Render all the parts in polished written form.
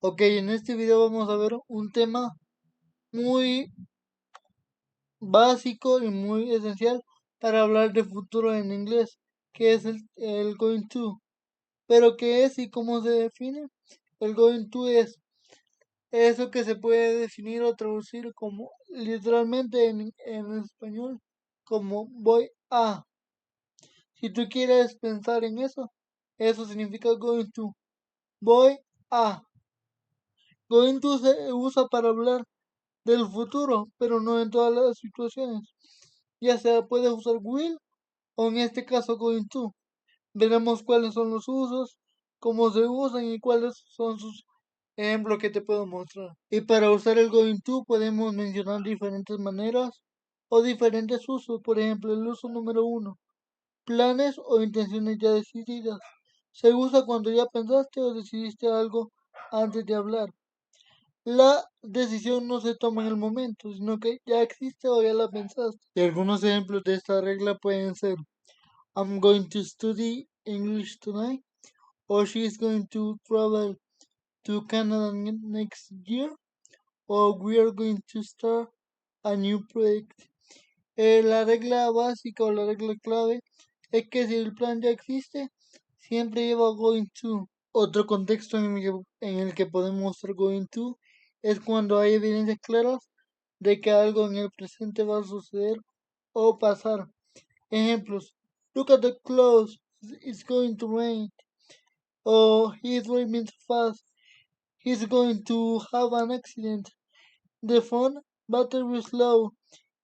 Ok, en este video vamos a ver un tema muy básico y muy esencial para hablar de futuro en inglés, que es el going to. Pero ¿qué es y cómo se define? El going to es eso que se puede definir o traducir como literalmente en español como voy a. Si tú quieres pensar en eso, eso significa going to. Voy a. Going to se usa para hablar del futuro, pero no en todas las situaciones. Ya sea puedes usar will o en este caso going to. Veremos cuáles son los usos, cómo se usan y cuáles son sus ejemplos que te puedo mostrar. Y para usar el going to podemos mencionar diferentes maneras o diferentes usos. Por ejemplo, el uso número 1, planes o intenciones ya decididas. Se usa cuando ya pensaste o decidiste algo antes de hablar. La decisión no se toma en el momento, sino que ya existe o ya la pensaste. Y algunos ejemplos de esta regla pueden ser I'm going to study English tonight, or she's going to travel to Canada next year, or we are going to start a new project. La regla básica o la regla clave es que si el plan ya existe, siempre lleva going to. Otro contexto en el que podemos usar going to es cuando hay evidencias claras de que algo en el presente va a suceder o pasar. Ejemplos: Look at the clouds, it's going to rain. O he's driving too fast, he's going to have an accident. The phone battery is low,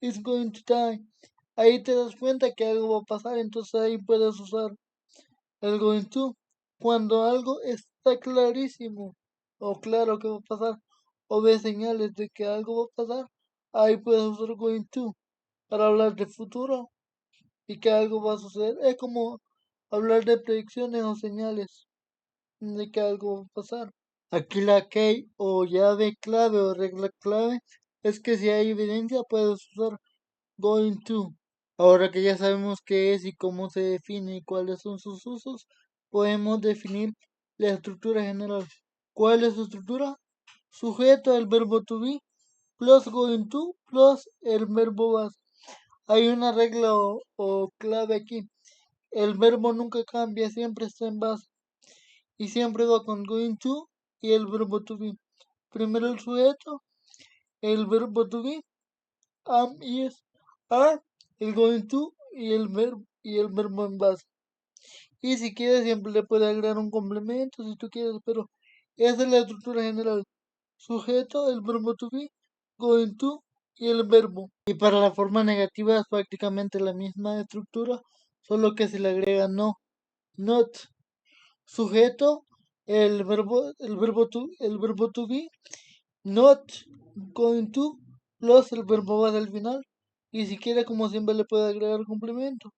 it's going to die. Ahí te das cuenta que algo va a pasar, entonces ahí puedes usar el going to. Cuando algo está clarísimo o claro que va a pasar, o ves señales de que algo va a pasar, ahí puedes usar going to para hablar de futuro y que algo va a suceder. Es como hablar de predicciones o señales de que algo va a pasar. Aquí la key o llave clave o regla clave es que si hay evidencia puedes usar going to. Ahora que ya sabemos qué es y cómo se define y cuáles son sus usos, podemos definir la estructura general. ¿Cuál es su estructura? Sujeto al verbo to be plus going to plus el verbo was. Hay una regla o clave aquí. El verbo nunca cambia, siempre está en base y siempre va con going to y el verbo to be. Primero el sujeto, el verbo to be, am, is, are, el going to y el verbo en base. Y si quieres siempre le puedes agregar un complemento si tú quieres, pero esa es la estructura general. Sujeto, el verbo to be, going to y el verbo. Y para la forma negativa es prácticamente la misma estructura, solo que se le agrega no, not. Sujeto, el verbo to be, not going to, plus el verbo va del final. Y si quiere, como siempre, le puede agregar complemento.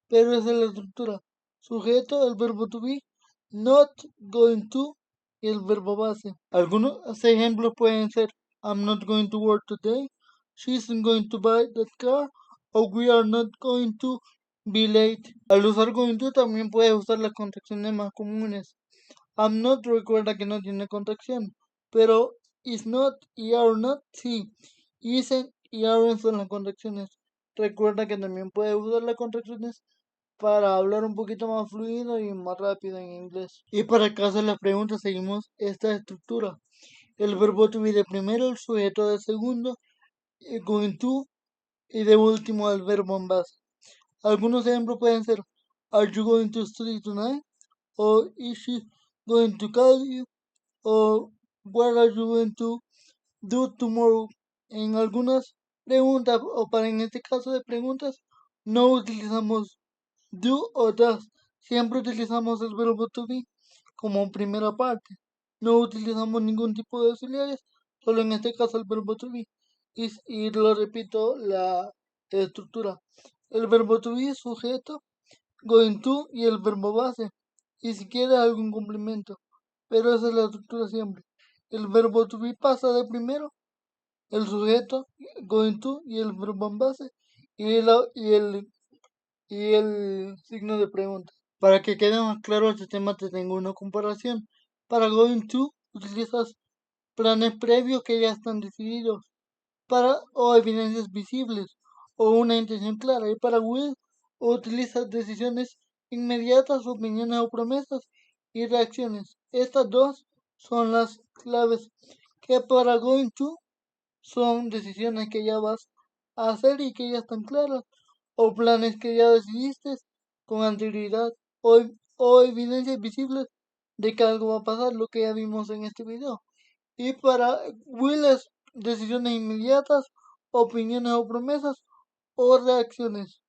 Pero esa es la estructura. Sujeto, el verbo to be, not going to y el verbo base. Algunos ejemplos pueden ser I'm not going to work today, she isn't going to buy that car, o we are not going to be late. Al usar going to también puedes usar las contracciones más comunes. I'm not recuerda que no tiene contracción, pero is not y are not sí. Isn't y aren't son las contracciones. Recuerda que también puedes usar las contracciones para hablar un poquito más fluido y más rápido en inglés. Y para el caso de las preguntas seguimos esta estructura. El verbo to be de primero, el sujeto de segundo, going to y de último el verbo en base. Algunos ejemplos pueden ser Are you going to study tonight? O is she going to call you? O what are you going to do tomorrow? En algunas preguntas o para en este caso de preguntas no utilizamos do o does. Siempre utilizamos el verbo to be como primera parte. No utilizamos ningún tipo de auxiliares, solo en este caso el verbo to be. Y lo repito, la estructura. El verbo to be, sujeto, going to y el verbo base. Y si quieres algún complemento. Pero esa es la estructura siempre. El verbo to be pasa de primero, el sujeto, going to y el verbo en base. Y el signo de pregunta. Para que quede más claro este tema te tengo una comparación. Para going to utilizas planes previos que ya están decididos, o evidencias visibles, o una intención clara. Y para Will, utiliza decisiones inmediatas, opiniones o promesas y reacciones. Estas dos son las claves que para Going to son decisiones que ya vas a hacer y que ya están claras, o planes que ya decidiste con anterioridad, o evidencias visibles de que algo va a pasar, lo que ya vimos en este video. Y para Will es decisiones inmediatas, opiniones o promesas, o reacciones.